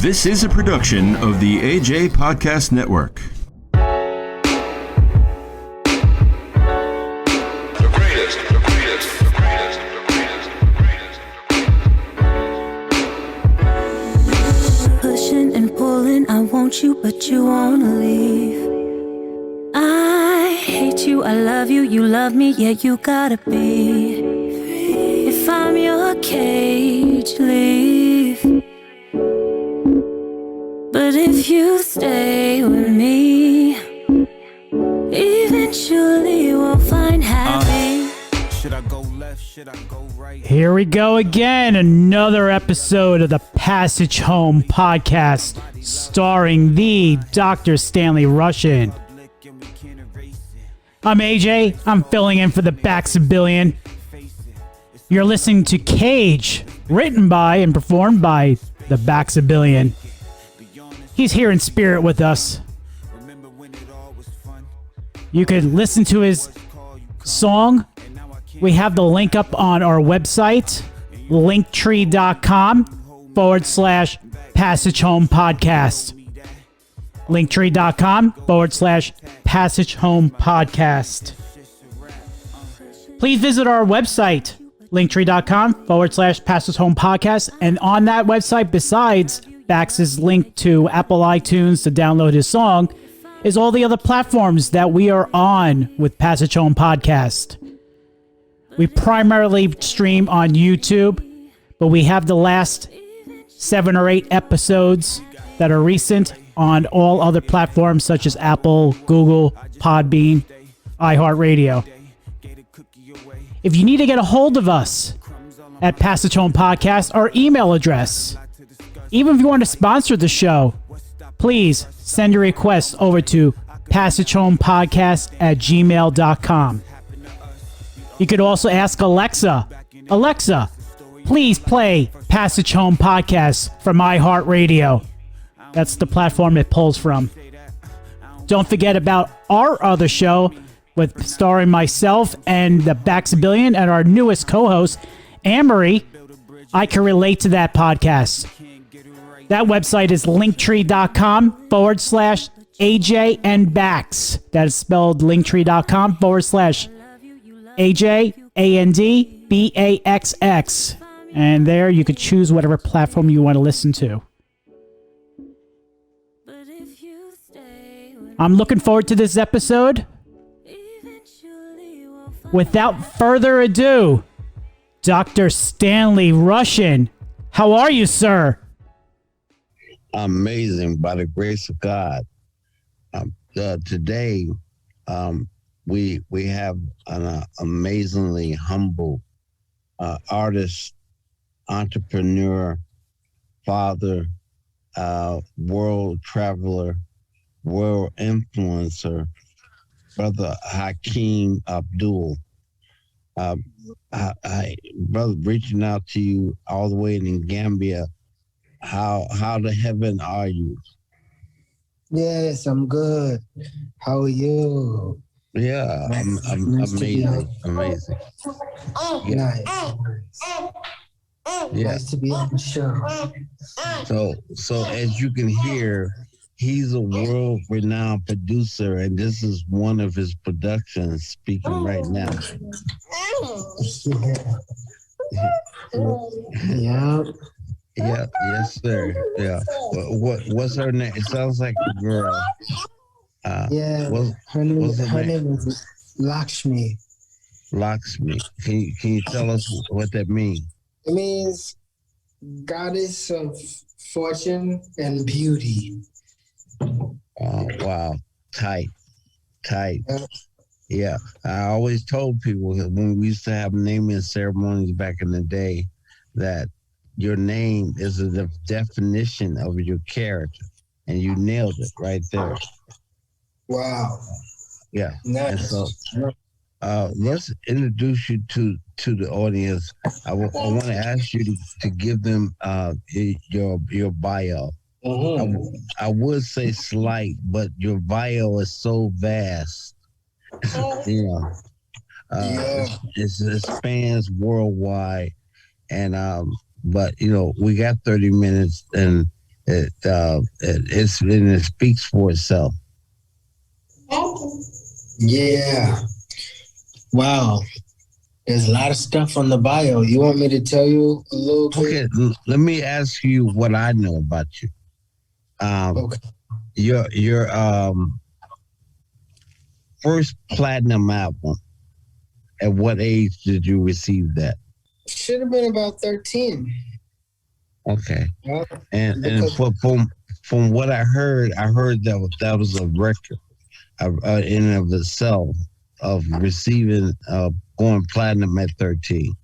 This is a production of the AJ Podcast Network. Pushing and pulling, I want you, but you wanna leave. I hate you, I love you, you love me, yeah, you gotta be free. If I'm your cage, leave. But if you stay with me, eventually we'll find happy. Should I go left? Should I go right? Here we go again, another episode of the Passage Home podcast, starring the Dr. Stanley Russian. I'm AJ, I'm filling in for the Baxabillion. You're listening to Cage, written by and performed by the Baxabillion. He's here in spirit with us. You could listen to his song. We have the link up on our website, linktree.com/Passage Home Podcast. Linktree.com/Passage Home Podcast. Please visit our website, linktree.com/Passage Home Podcast. And on that website, besides Bax's link to Apple iTunes to download his song, is all the other platforms that we are on with Passage Home Podcast. We primarily stream on YouTube, but we have the last 7 or 8 episodes that are recent on all other platforms such as Apple, Google, Podbean, iHeartRadio. If you need to get a hold of us at Passage Home Podcast, our email address, even if you want to sponsor the show, please send your request over to passagehomepodcast@gmail.com. You could also ask Alexa, please play Passage Home Podcast from iHeartRadio. That's the platform it pulls from. Don't forget about our other show with starring myself and the Baxabillion and our newest co-host, Amory. I can relate to that podcast. That website is linktree.com/AJandBax. That is spelled linktree.com/AJANDBAXX. And there you could choose whatever platform you want to listen to. I'm looking forward to this episode. Without further ado, Dr. Stanley Russian, how are you, sir? Amazing, by the grace of God. Today, we have an amazingly humble artist, entrepreneur, father, world traveler, world influencer, Brother Hakeem Abdul. Brother, reaching out to you all the way in Gambia. How the heaven are you? Yes, I'm good. How are you? Yeah, I'm nice amazing. Yeah. Nice. Yeah. Nice to be on the show. So as you can hear, he's a world-renowned producer, and this is one of his productions speaking right now. Yeah. Yeah, yes, sir. Yeah. What's her name? It sounds like a girl. Her name is Lakshmi. Lakshmi. Can you tell us what that means? It means goddess of fortune and beauty. Oh, wow. Tight. Yeah. I always told people that when we used to have naming ceremonies back in the day that your name is the definition of your character, and you nailed it right there. Wow. Yeah. Nice. And so let's introduce you to the audience. I want to ask you to give them your bio. Mm-hmm. I would say slight, but your bio is so vast. It spans worldwide, and but we got 30 minutes, and it speaks for itself. Yeah. Wow. There's a lot of stuff on the bio. You want me to tell you a little bit? Okay, let me ask you what I know about you. Okay. Your first platinum album. At what age did you receive that? Should have been about 13. Okay, Yeah, and because- from what I heard that was a record in and of itself of receiving going platinum at 13.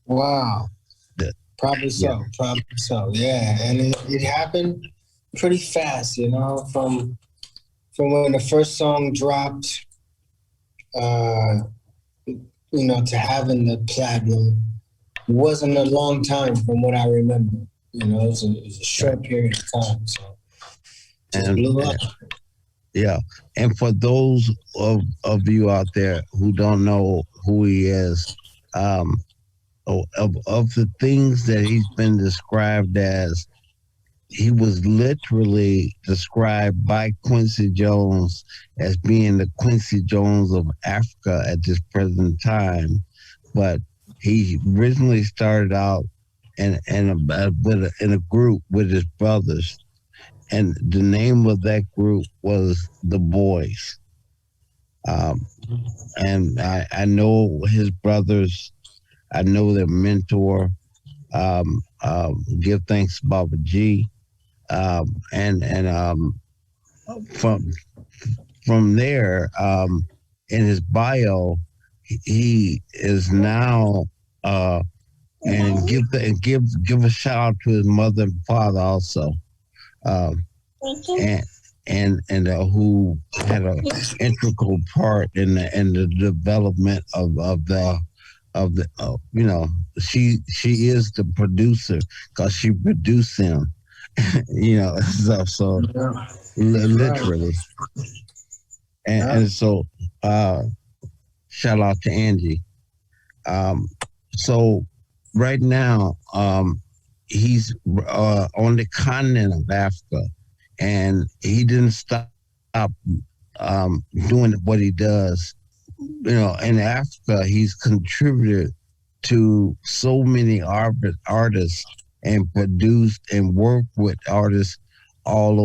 Wow. That- Probably so. yeah. Probably so. Yeah. And it happened pretty fast, you know, from when the first song dropped, you know, to having the platinum wasn't a long time from what I remember. You know, it was a short period of time. So just blew up. Yeah, and for those of you out there who don't know who he is, of the things that he's been described as, he was literally described by Quincy Jones as being the Quincy Jones of Africa at this present time. But he originally started out in a group with his brothers, and the name of that group was The Boys. And I know his brothers. I know their mentor. Give thanks, Baba G. From there, in his bio, he is now and give a shout out to his mother and father also, and who had an integral part in the development of the you know, she is the producer because she produced him. You know, so literally, and so shout out to Angie. So right now, he's on the continent of Africa, and he didn't stop doing what he does. You know, in Africa, he's contributed to so many artists and produced and worked with artists all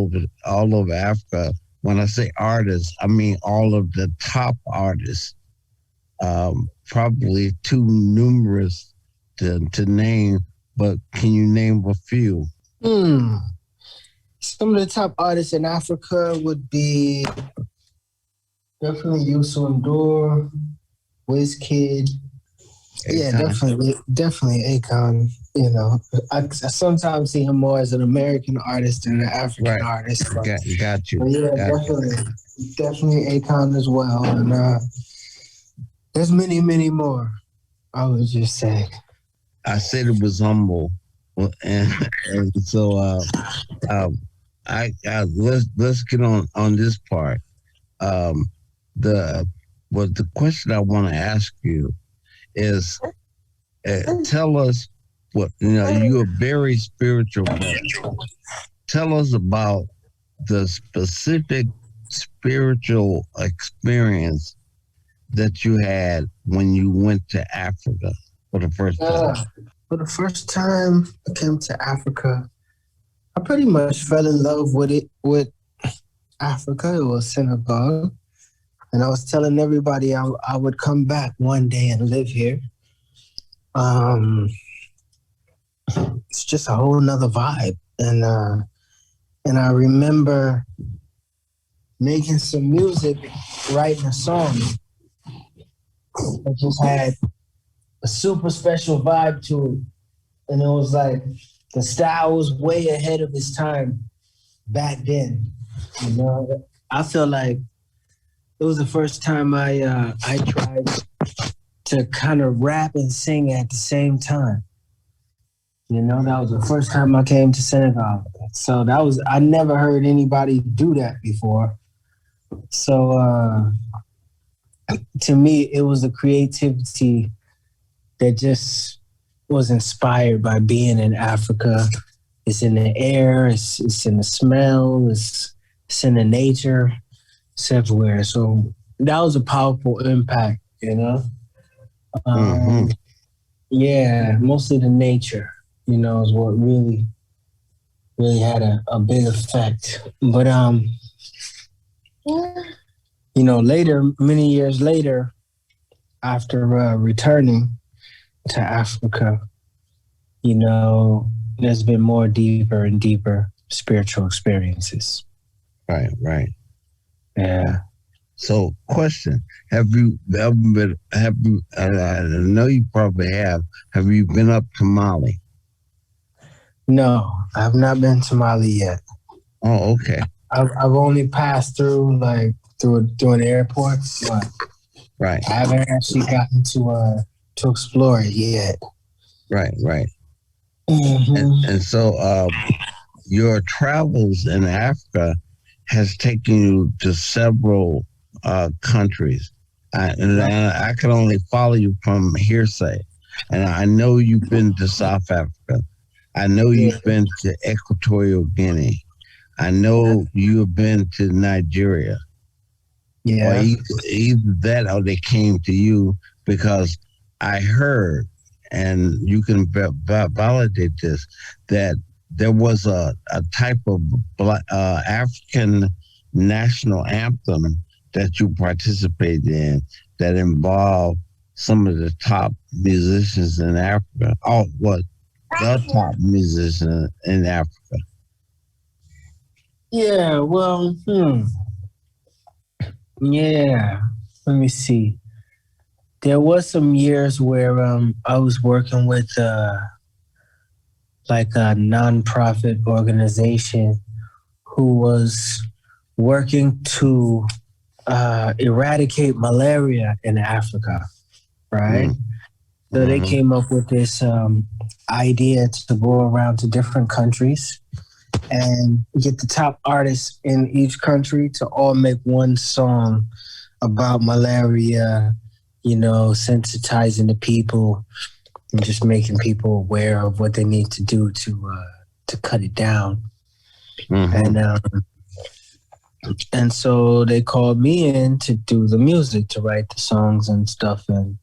over Africa. When I say artists, I mean all of the top artists. Probably too numerous to name, but can you name a few? Some of the top artists in Africa would be definitely Youssou N'Dour, Wizkid. Yeah, definitely Akon. You know, I sometimes see him more as an American artist than an African artist. But, got you. But yeah, definitely Akon as well. And there's many more. I would just say. I said it was humble, and so let's get on this part. The question I want to ask you is, tell us what, you know, you're a very spiritual person. Tell us about the specific spiritual experience that you had when you went to Africa for the first time. For the first time I came to Africa, I pretty much fell in love with Africa. It was Senegal. And I was telling everybody I would come back one day and live here. It's just a whole nother vibe. And I remember making some music, writing a song that just had a super special vibe to it. And it was like the style was way ahead of its time back then. You know, I feel like it was the first time I tried to kind of rap and sing at the same time. You know, that was the first time I came to Senegal. So I never heard anybody do that before. So to me, it was the creativity that just was inspired by being in Africa it's in the air, it's in the smell, it's in the nature, it's everywhere. So that was a powerful impact, you know. Yeah, mostly the nature, you know, is what really had a big effect. But you know, later, many years later, after returning to Africa, you know, there's been more deeper and deeper spiritual experiences. Right. Yeah. So, question: have you ever been? I know you probably have. Have you been up to Mali? No, I've not been to Mali yet. Oh, okay. I've only passed through through an airport, but Right. I haven't actually gotten to explore it yet. Right. Mm-hmm. And so, your travels in Africa has taken you to several countries. And I can only follow you from hearsay. And I know you've been to South Africa. I know you've been to Equatorial Guinea. I know you have been to Nigeria. Yeah. Or either that or they came to you, because I heard, and you can validate this, that there was a type of African national anthem that you participated in that involved some of the top musicians in Africa. Oh, what? The top musician in Africa. Yeah, well, yeah. Let me see. There was some years where I was working with like a nonprofit organization who was working to eradicate malaria in Africa, right? So they came up with this idea to go around to different countries and get the top artists in each country to all make one song about malaria, you know, sensitizing the people and just making people aware of what they need to do to cut it down. And so they called me in to do the music, to write the songs and stuff and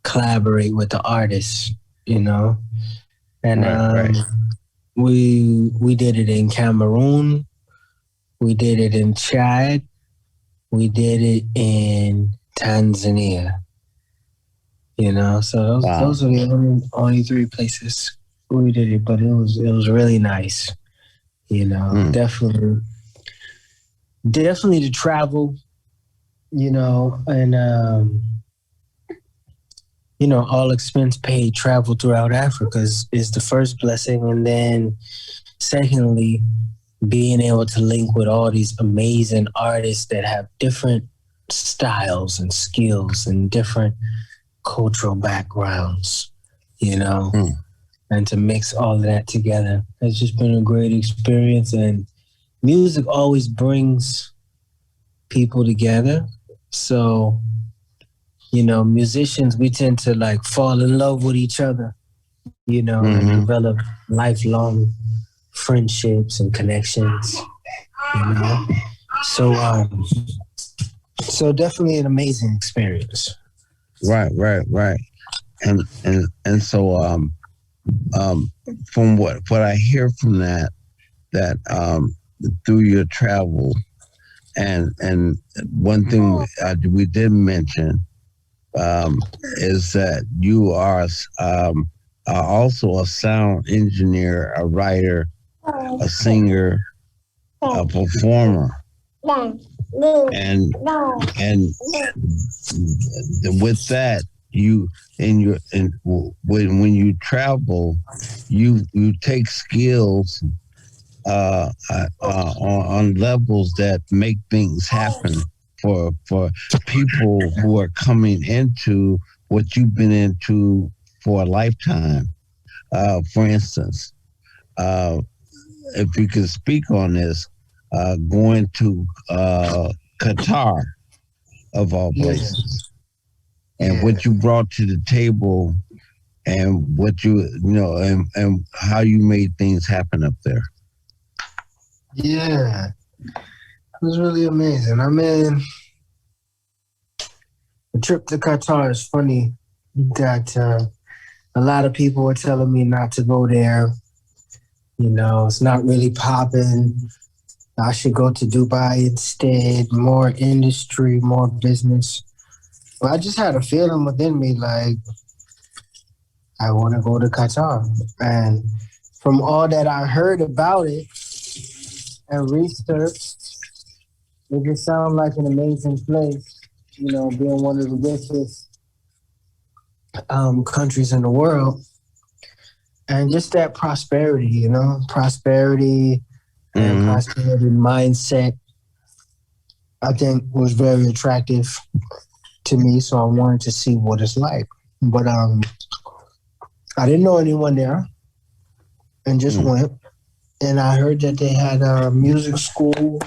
collaborate with the artists, you know. And we did it in Cameroon, we did it in Chad, we did it in Tanzania. You know, so those are the only three places we did it, but it was really nice. You know, definitely to travel, you know, and you know, all expense paid travel throughout Africa is the first blessing, and then secondly, being able to link with all these amazing artists that have different styles and skills and different cultural backgrounds, you know, and to mix all of that together has just been a great experience. And music always brings people together. So, you know, musicians, we tend to like fall in love with each other, you know, and develop lifelong friendships and connections, you know. So definitely an amazing experience. Right. And so from what I hear from that through your travel, and one thing we did mention is that you are also a sound engineer, a writer, a singer, a performer. And with that, when you travel, you take skills on levels that make things happen for people who are coming into what you've been into for a lifetime. For instance, if you can speak on this, going to Qatar, of all places, and what you brought to the table and what and how you made things happen up there. Yeah, it was really amazing. I mean, the trip to Qatar is funny that a lot of people were telling me not to go there. It's not really popping. I should go to Dubai instead, more industry, more business. But I just had a feeling within me like, I want to go to Qatar. And from all that I heard about it and researched, it just sounded like an amazing place, being one of the richest countries in the world. And just that prosperity, prosperity and prosperity mindset, I think was very attractive to me. So I wanted to see what it's like. But I didn't know anyone there and just went. And I heard that they had a music school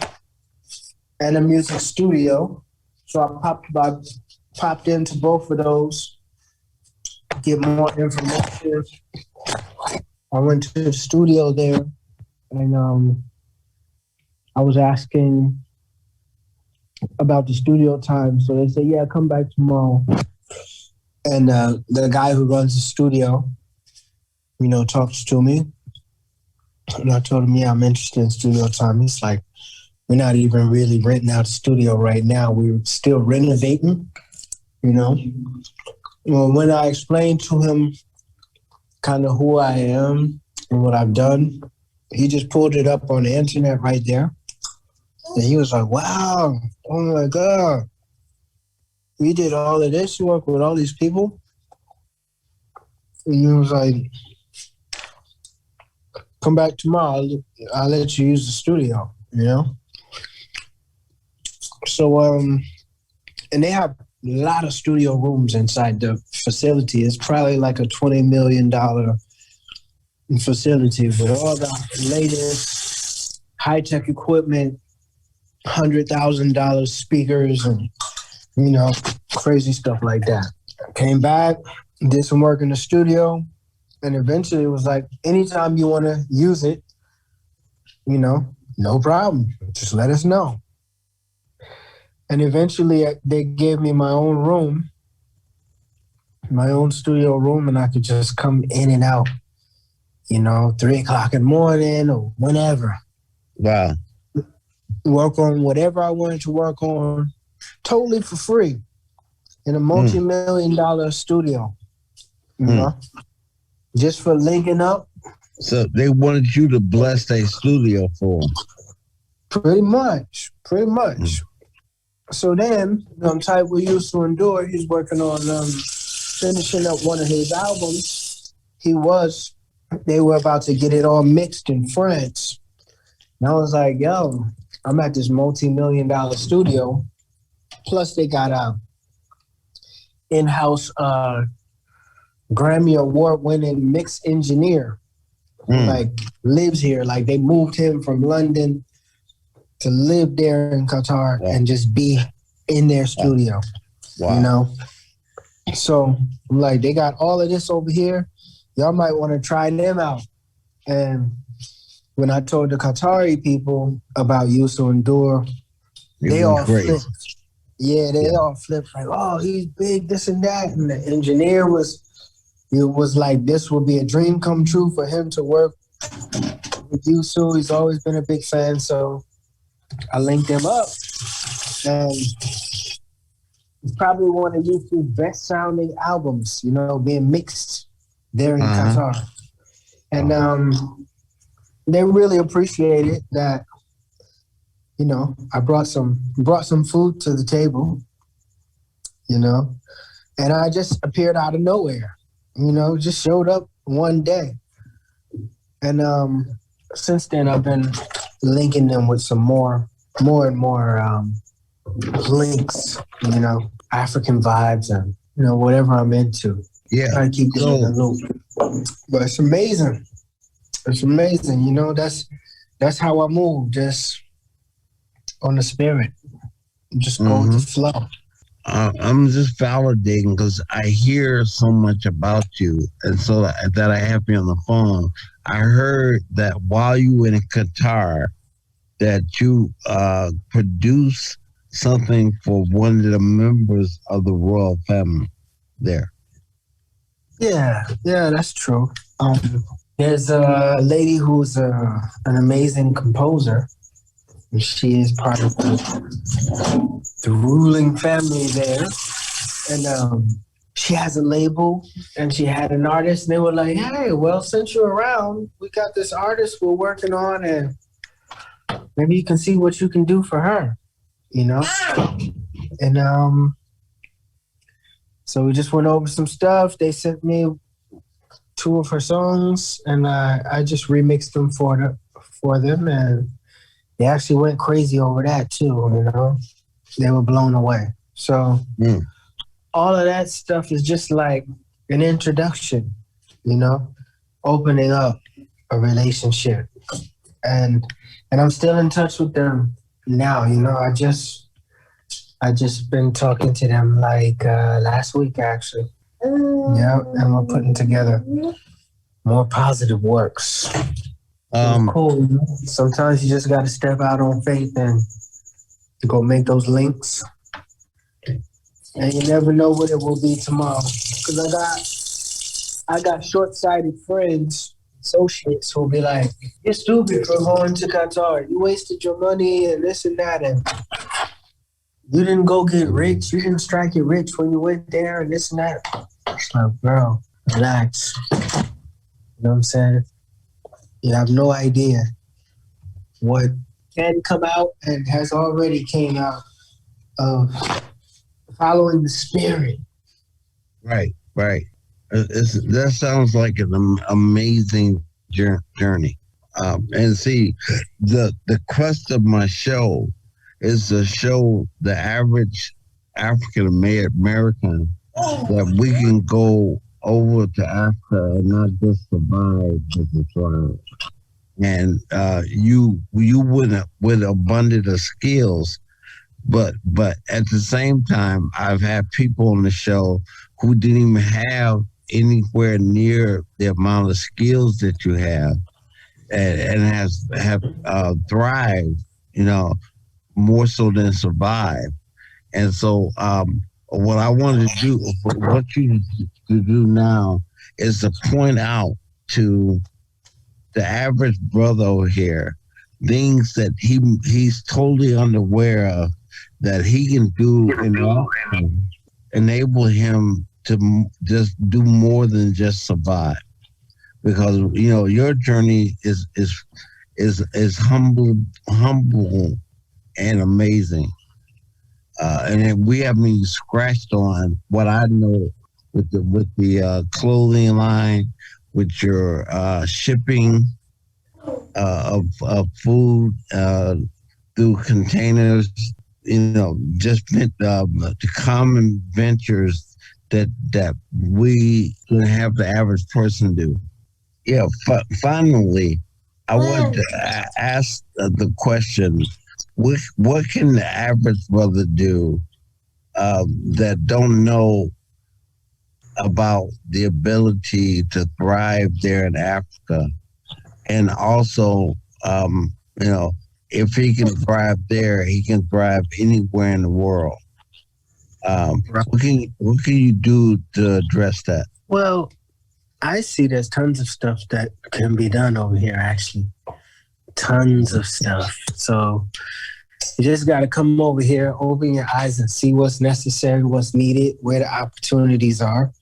and a music studio. So I popped into both of those, get more information. I went to the studio there, and I was asking about the studio time. So they said, yeah, come back tomorrow. And the guy who runs the studio, talks to me. And I told him, yeah, I'm interested in studio time. He's like, we're not even really renting out the studio right now. We're still renovating, Well, when I explained to him kind of who I am and what I've done, he just pulled it up on the internet right there. And he was like, wow, oh my God. We did all of this work with all these people. And he was like, come back tomorrow. I'll let you use the studio, So, and they have a lot of studio rooms inside the facility. It's probably like a $20 million facility with all the latest high-tech equipment, $100,000 speakers, and, crazy stuff like that. Came back, did some work in the studio, and eventually it was like, anytime you want to use it, no problem. Just let us know. And eventually they gave me my own room, my own studio room, and I could just come in and out, 3 o'clock in the morning or whenever. Wow. Work on whatever I wanted to work on, totally for free, in a multi-million-dollar studio, just for linking up. So they wanted you to bless their studio for them. Pretty much. So then, I'm tight with Used to Endure. He's working on finishing up one of his albums. They were about to get it all mixed in France. And I was like, yo, I'm at this multi-million-dollar studio. Plus they got a in-house Grammy Award-winning mix engineer, lives here. Like they moved him from London to live there in Qatar and just be in their studio, So I'm like, they got all of this over here. Y'all might want to try them out. And when I told the Qatari people about Used to Endure, they all flipped. Yeah, they all flipped like, oh, he's big, this and that. And the engineer was like, this would be a dream come true for him to work with Used to. He's always been a big fan, so I linked him up, and it's probably one of YouTube's best sounding albums, being mixed there in Qatar. And they really appreciated that, I brought some food to the table, and I just appeared out of nowhere, just showed up one day. And since then I've been linking them with some more and more links, African vibes and, whatever I'm into. Yeah. Try to keep it in the loop. But it's amazing. It's amazing. That's how I move, just on the spirit. Just go with the flow. I'm just validating because I hear so much about you, and so that I have you on the phone. I heard that while you were in Qatar, that you produced something for one of the members of the royal family there. Yeah, that's true. There's a lady who's an amazing composer. And she is part of the ruling family there. And she has a label and she had an artist. And they were like, hey, well, since you're around, we got this artist we're working on, and maybe you can see what you can do for her, you know? And so we just went over some stuff. They sent me 2 of her songs, and I just remixed them for them, and they actually went crazy over that too. You know, they were blown away. So all of that stuff is just like an introduction, you know, opening up a relationship, and I'm still in touch with them now. You know, I just been talking to them like last week actually. Yeah, and we're putting together more positive works. Cool. Sometimes you just got to step out on faith and go make those links. And you never know what it will be tomorrow. Because I got short-sighted friends, associates who'll be like, you're stupid for going to Qatar. You wasted your money and this and that. And you didn't go get rich. You didn't strike it rich when you went there and this and that. It's like, bro, relax. You know what I'm saying? You have no idea what can come out and has already came out of following the spirit. Right. That sounds like an amazing journey. And see, the quest of my show is to show the average African American that we can go over to Africa and not just survive, but to thrive. And you with abundant of skills, but at the same time, I've had people on the show who didn't even have anywhere near the amount of skills that you have, and have thrived, you know, more so than survive. And so, what I want to do, what you to do now, is to point out to the average brother over here things that he's totally unaware of that he can do and enable him to just do more than just survive. Because you know your journey is humble and amazing. And we haven't even scratched on what I know with the clothing line, with your shipping of food through containers, you know, just the common ventures that we can have the average person do. Yeah. Finally, I want to ask the question: what can the average brother do that don't know about the ability to thrive there in Africa, and also, you know, if he can thrive there, he can thrive anywhere in the world. What can you do to address that? Well, I see there's tons of stuff that can be done over here, actually. Tons of stuff. So you just got to come over here, open your eyes and see what's necessary, what's needed, where the opportunities are,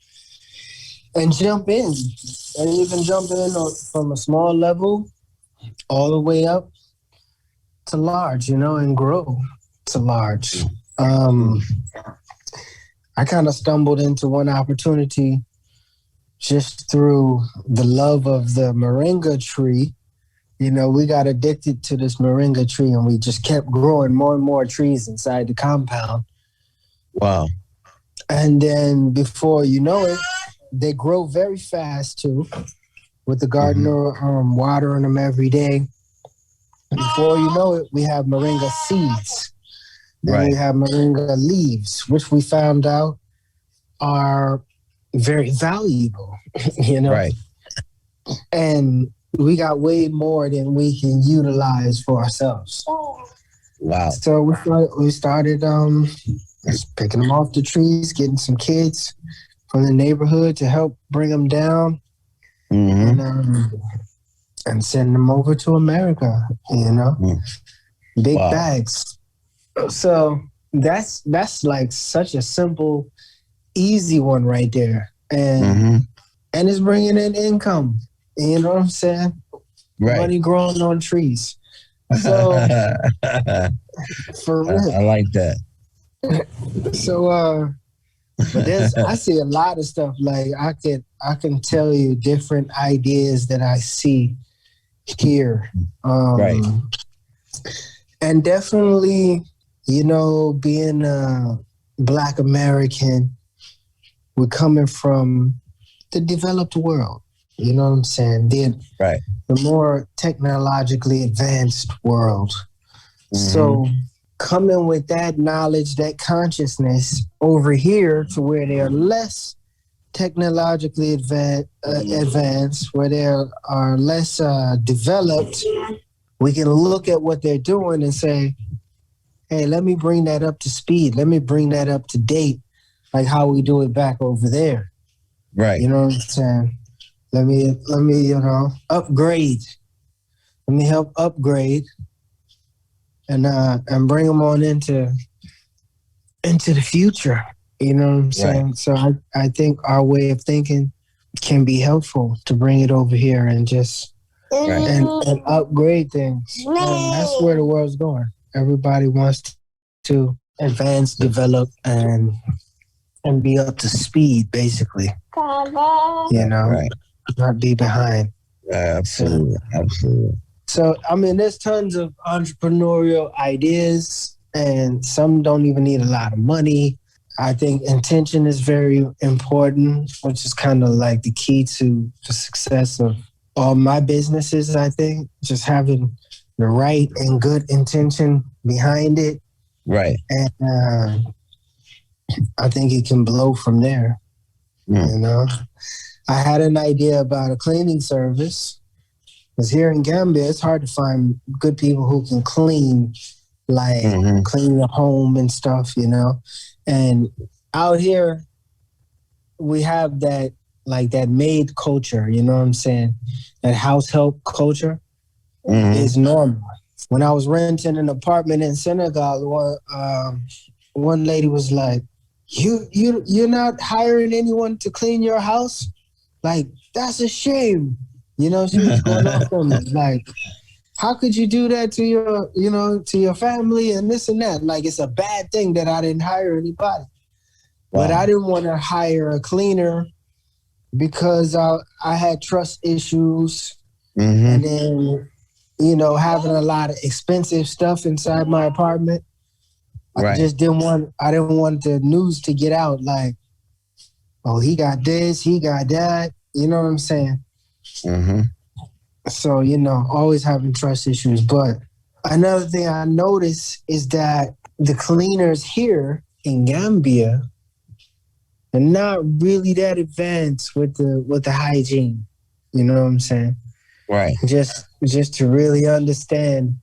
and jump in. And you can jump in from a small level all the way up to large, you know, and grow to large. I kind of stumbled into one opportunity just through the love of the moringa tree. You know, we got addicted to this moringa tree and we just kept growing more and more trees inside the compound. Wow. And then before you know it, they grow very fast too, with the gardener watering them every day. Before you know it, we have moringa seeds. Then we have moringa leaves, which we found out are very valuable, you know? Right. And we got way more than we can utilize for ourselves. Wow. So we started just picking them off the trees, getting some kids from the neighborhood to help bring them down, and send them over to America, you know? Big bags. So that's like such a simple, easy one right there. And it's bringing in income. You know what I'm saying? Right. Money growing on trees. So for real. I like that. So but I see a lot of stuff. Like I can tell you different ideas that I see here. Right. And definitely, you know, being a Black American, we're coming from the developed world. You know what I'm saying? The more technologically advanced world. So coming with that knowledge, that consciousness over here to where they are less technologically advanced, where they are less developed, we can look at what they're doing and say, hey, let me bring that up to speed. Let me bring that up to date, like how we do it back over there. Right. You know what I'm saying? Let me, you know, upgrade. Let me help upgrade and bring them on into the future. You know what I'm saying? Right. So I think our way of thinking can be helpful to bring it over here and just and upgrade things. And that's where the world's going. Everybody wants to advance, develop, and be up to speed, basically. You know, not be behind. Absolutely, absolutely. So, I mean, there's tons of entrepreneurial ideas, and some don't even need a lot of money. I think intention is very important, which is kind of like the key to the success of all my businesses, I think. Just having the right and good intention behind it. Right. And I think it can blow from there, you know? I had an idea about a cleaning service. Because here in Gambia, it's hard to find good people who can clean, like clean your home and stuff, you know? And out here, we have that, like that maid culture, you know what I'm saying? That house help culture is normal. When I was renting an apartment in Senegal, one lady was like, you're not hiring anyone to clean your house? Like, that's a shame. You know, she was going off on me. Like, how could you do that to your, you know, to your family and this and that? Like, it's a bad thing that I didn't hire anybody. Wow. But I didn't want to hire a cleaner because I had trust issues. And then, you know, having a lot of expensive stuff inside my apartment. I just didn't want the news to get out like, oh, he got this, he got that. You know what I'm saying? So, you know, always having trust issues. But another thing I noticed is that the cleaners here in Gambia are not really that advanced with the hygiene. You know what I'm saying? Right. Just to really understand,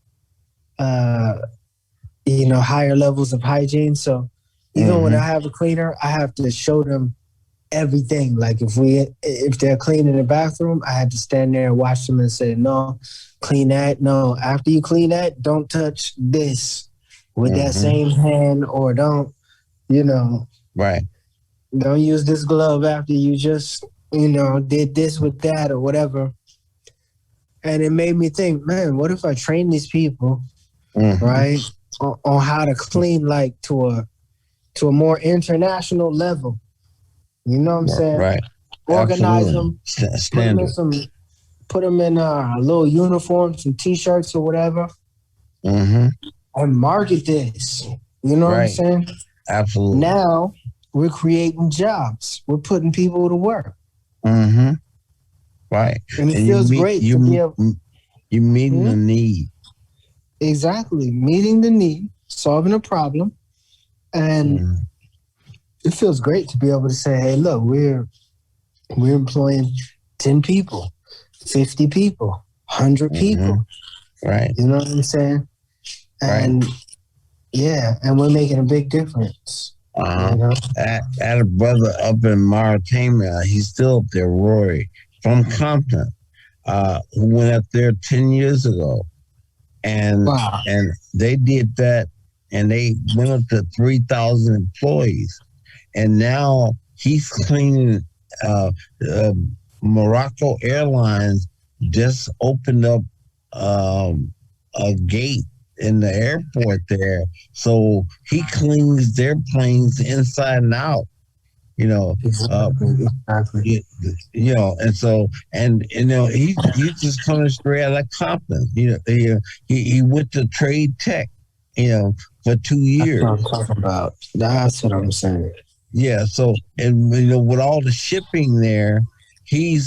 you know, higher levels of hygiene. So even when I have a cleaner, I have to show them everything. Like if they're cleaning the bathroom, I had to stand there and watch them and say, no, clean that. No, after you clean that, don't touch this with that same hand, or don't, you know, don't use this glove after you just, you know, did this with that or whatever. And it made me think, man, what if I train these people, right, on how to clean like to a more international level? You know what I'm saying? Right. Organize them, put them in a little uniform, some T-shirts or whatever, and market this. You know what I'm saying? Absolutely. Now we're creating jobs. We're putting people to work. Right. And it feels great to be able... You're meeting the need. Exactly. Meeting the need. solving a problem, and it feels great to be able to say, "Hey, look, we're employing 10 people, 50 people, 100 people." Right. You know what I'm saying? And and we're making a big difference. You know? I had a brother up in Mauritania. He's still up there, Rory, from Compton, who went up there 10 years ago. And they did that, and they went up to 3,000 employees. And now he's cleaning. Morocco Airlines just opened up a gate in the airport there, so he cleans their planes inside and out. Exactly. And so he's just coming straight out of Compton. He went to trade tech, for 2 years. That's what I'm talking about. That's what I'm saying. Yeah. So, and with all the shipping there, he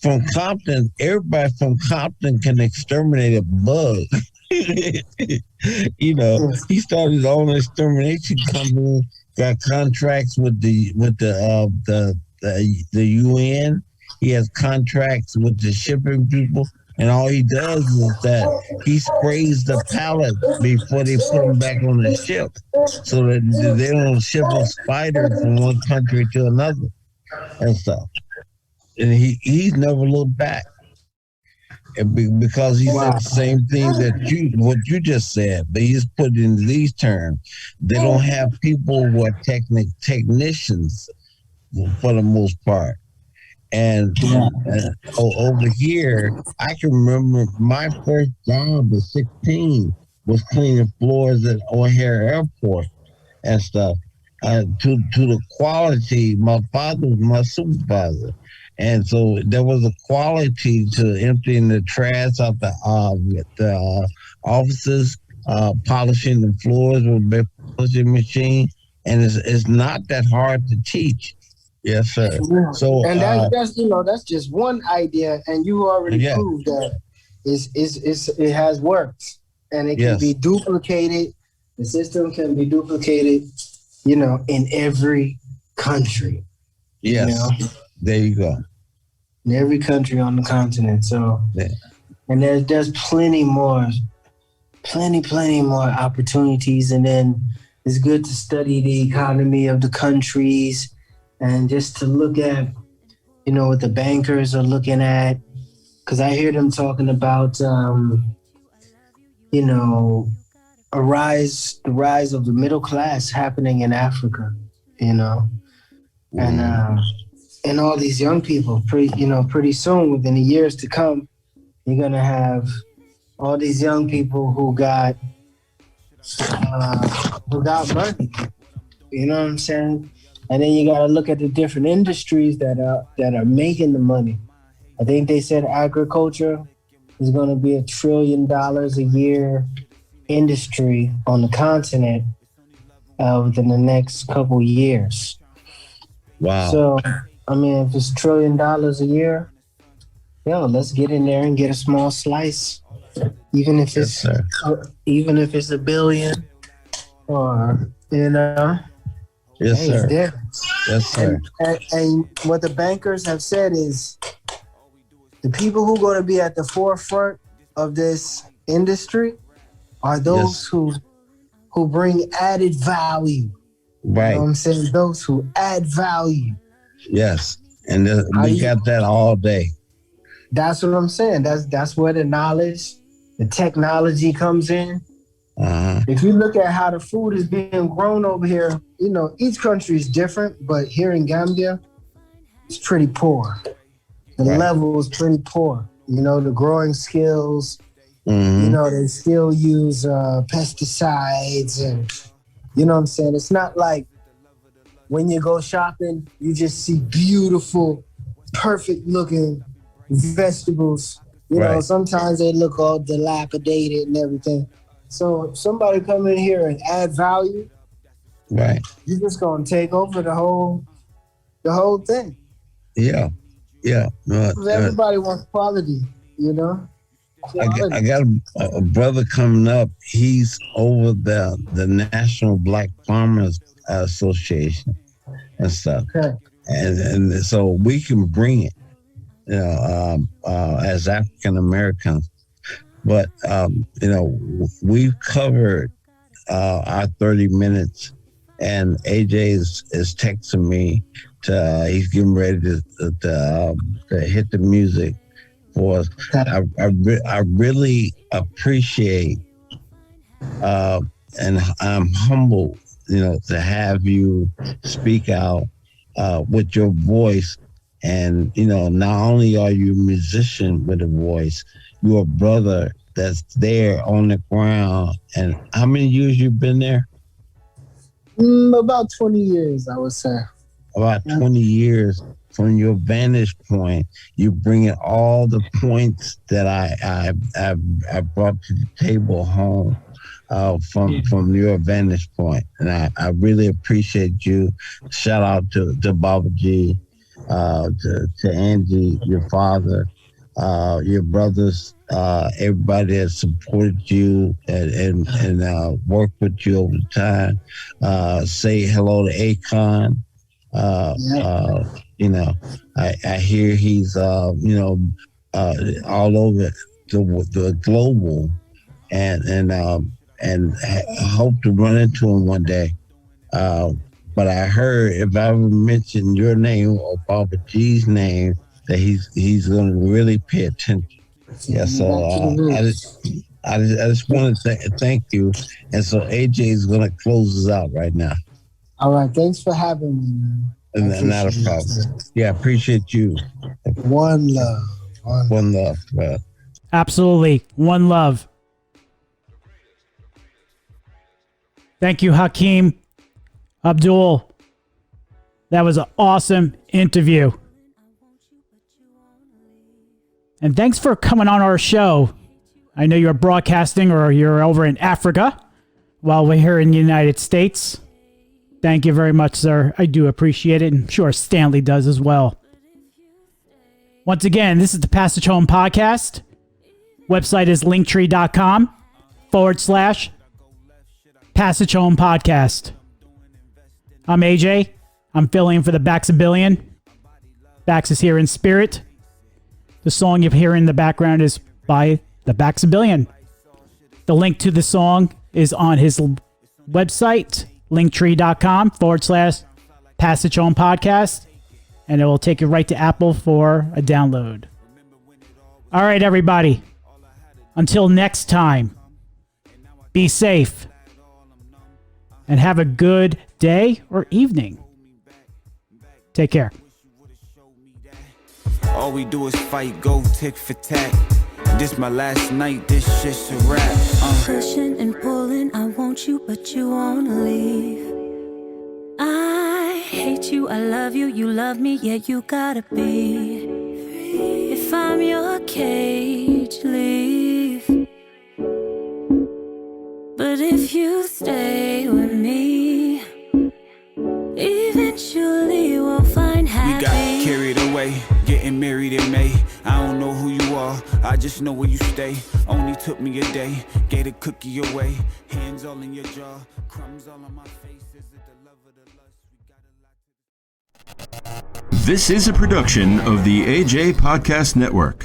from Compton. Everybody from Compton can exterminate a bug. He started his own extermination company. Got contracts with the UN. He has contracts with the shipping people, and all he does is that he sprays the pallet before they put them back on the ship, so that they don't ship a spider from one country to another and stuff. And he's never looked back. Because he said the same thing that what you just said, but he's put in these terms. They don't have people who are technicians for the most part. And over here, I can remember my first job at 16 was cleaning floors at O'Hare Airport and stuff. To the quality, my father was my supervisor. And so there was a quality to emptying the trash out the offices, polishing the floors with a polishing machine, and it's not that hard to teach. Yes, sir. Yeah. So, and that's just one idea, and you already proved that it has worked, and it can be duplicated. The system can be duplicated, in every country. Yes. There you go. In every country on the continent. So, and there's plenty more opportunities. And then it's good to study the economy of the countries and just to look at, what the bankers are looking at. Because I hear them talking about, the rise of the middle class happening in Africa, and all these young people, pretty soon, within the years to come, you're gonna have all these young people who got money. You know what I'm saying? And then you gotta look at the different industries that are making the money. I think they said agriculture is gonna be $1 trillion a year industry on the continent within the next couple years. Wow. So, if it's $1 trillion a year, let's get in there and get a small slice, even if it's $1 billion, or Yes, sir. There. Yes, sir. And what the bankers have said is the people who are going to be at the forefront of this industry are those who bring added value. Right. You know what I'm saying? Those who add value. Yes. And we got that all day. That's what I'm saying. That's where the knowledge, the technology comes in. If you look at how the food is being grown over here, each country is different, but here in Gambia, it's pretty poor. The level is pretty poor. The growing skills, they still use pesticides, and you know what I'm saying? It's not like when you go shopping, you just see beautiful, perfect looking vegetables. Sometimes they look all dilapidated and everything. So if somebody come in here and add value, right, you're just gonna take over the whole thing. Yeah. Everybody wants quality, I got a brother coming up. He's over the National Black Farmers Association and stuff. Okay. And so we can bring it, as African Americans. But, we've covered our 30 minutes, and AJ is texting me he's getting ready to hit the music for us. I really appreciate, and I'm humbled, to have you speak out with your voice. And, not only are you a musician with a voice, you're a brother that's there on the ground. And how many years you've been there? About 20 years, I would say. About 20 years. From your vantage point, you bring in all the points that I brought to the table home from your vantage point. And I really appreciate you. Shout out to Baba G, to Angie, your father, your brothers, everybody that supported you and worked with you over the time. Say hello to Akon. I hear he's all over the global, and hope to run into him one day. But I heard if I ever mention your name or Baba G's name, that he's going to really pay attention. Yeah, so I just want to thank you. And so AJ is going to close us out right now. All right, thanks for having me, man. And not a problem. Yeah, I appreciate you. One love. One love. Absolutely. One love. Thank you, Hakeem Abdul. That was an awesome interview. And thanks for coming on our show. I know you're broadcasting or you're over in Africa while we're here in the United States. Thank you very much, sir. I do appreciate it. And I'm sure Stanley does as well. Once again, this is the Passage Home Podcast. Website is linktree.com/Passage Home Podcast. I'm AJ. I'm filling in for the Bax a Billion. Bax is here in spirit. The song you hear in the background is by the Bax a Billion. The link to the song is on his website, linktree.com/Passage Home Podcast, and it will take you right to Apple for a download. All right, everybody. Until next time, be safe and have a good day or evening. Take care. All we do is fight, go tick for tack. This my last night, this shit's a wrap. Pushing and pulling, I want you, but you wanna leave. I hate you, I love you, you love me, yeah, you gotta be free. If I'm your cage, leave. But if you stay with me, eventually we'll find happy. We got carried away, getting married in May. I don't know who you are, I just know where you stay. Only took me a day, gave a cookie away. Hands all in your jaw, crumbs all on my face. Is it the love or the lust? We got a lot to... This is a production of the AJ Podcast Network.